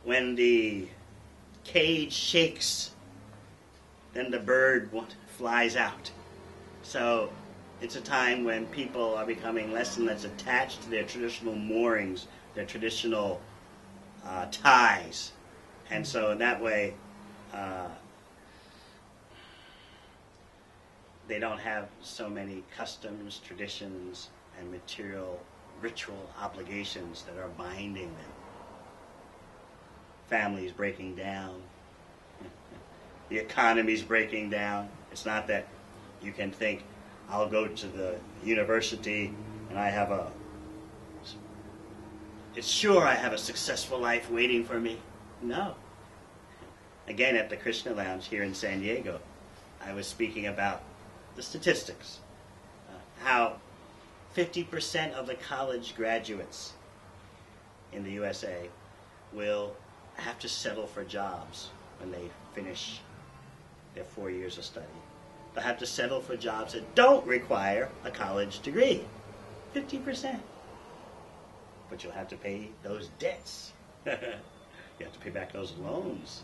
when the cage shakes, then the bird flies out. So it's a time when people are becoming less and less attached to their traditional moorings, their traditional ties. And so in that way, they don't have so many customs, traditions, and material ritual obligations that are binding them. Families breaking down. The economy's breaking down. It's not that you can think, I'll go to the university and I have it's sure I have a successful life waiting for me. No. Again, at the Krishna Lounge here in San Diego, I was speaking about the statistics. How 50% of the college graduates in the USA will have to settle for jobs when they finish their 4 years of study. They'll have to settle for jobs that don't require a college degree. 50%. But you'll have to pay those debts. You have to pay back those loans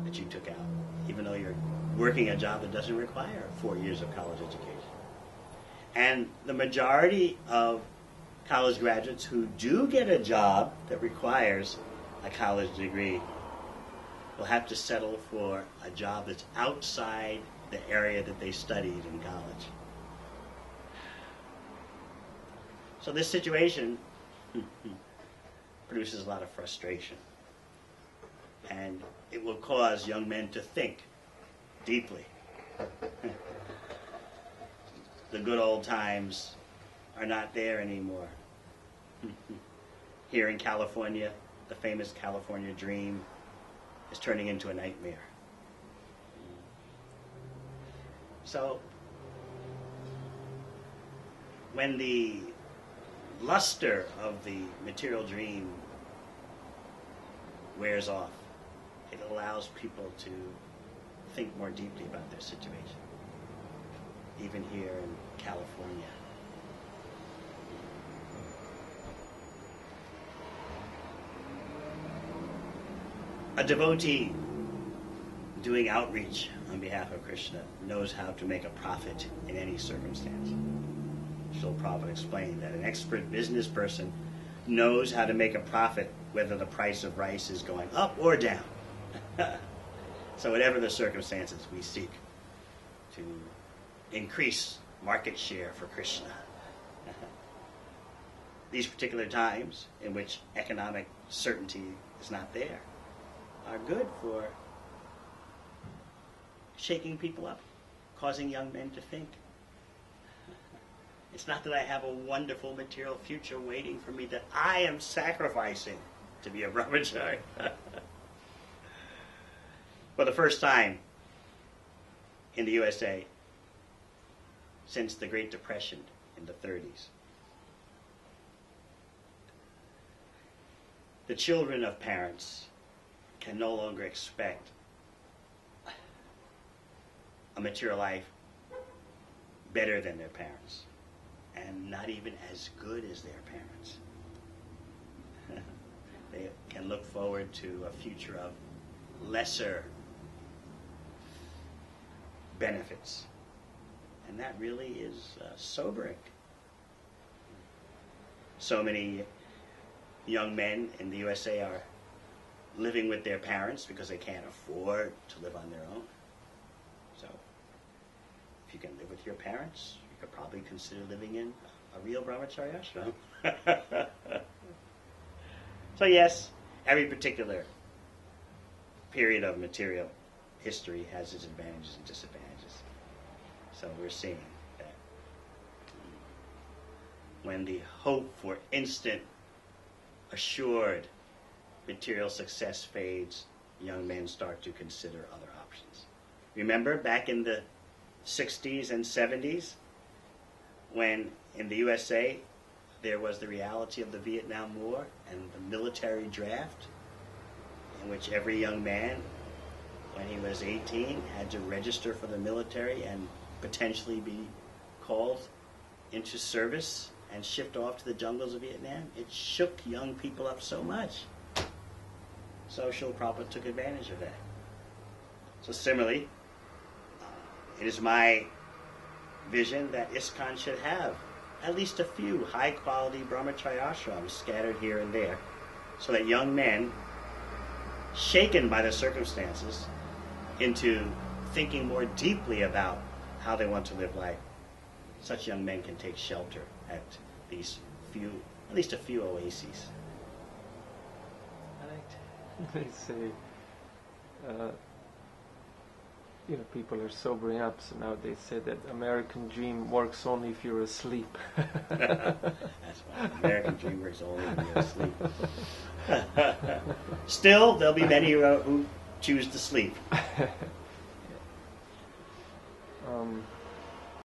that you took out, even though you're working a job that doesn't require 4 years of college education. And the majority of college graduates who do get a job that requires a college degree will have to settle for a job that's outside the area that they studied in college. So this situation produces a lot of frustration. And it will cause young men to think deeply. The good old times are not there anymore. Here in California, the famous California dream is turning into a nightmare. So, when the luster of the material dream wears off, it allows people to think more deeply about their situation, even here in California. A devotee doing outreach on behalf of Krishna knows how to make a profit in any circumstance. Srila Prabhupada explained that an expert business person knows how to make a profit whether the price of rice is going up or down. So whatever the circumstances, we seek to increase market share for Krishna. These particular times in which economic certainty is not there are good for shaking people up, causing young men to think. It's not that I have a wonderful material future waiting for me that I am sacrificing to be a brahmachari. For the first time in the USA since the Great Depression in the 30s, the children of parents can no longer expect a material life better than their parents, and not even as good as their parents. They can look forward to a future of lesser benefits. And that really is sobering. So many young men in the USA are living with their parents because they can't afford to live on their own. So if you can live with your parents, you could probably consider living in a real brahmacharya ashram. So yes, every particular period of material history has its advantages and disadvantages. So we're seeing that when the hope for instant, assured material success fades, young men start to consider other options. Remember back in the 60s and 70s, when in the USA there was the reality of the Vietnam War and the military draft, in which every young man, when he was 18, had to register for the military and potentially be called into service and shipped off to the jungles of Vietnam. It shook young people up so much. So Srila Prabhupada took advantage of that. So similarly, it is my vision that ISKCON should have at least a few high-quality Brahmacharya ashrams scattered here and there, so that young men, shaken by the circumstances into thinking more deeply about how they want to live life, such young men can take shelter at these few, at least a few oases. They say, people are sobering up, so now they say that American dream works only if you're asleep. That's why American dream works only when you're asleep. Still, there'll be many who choose to sleep.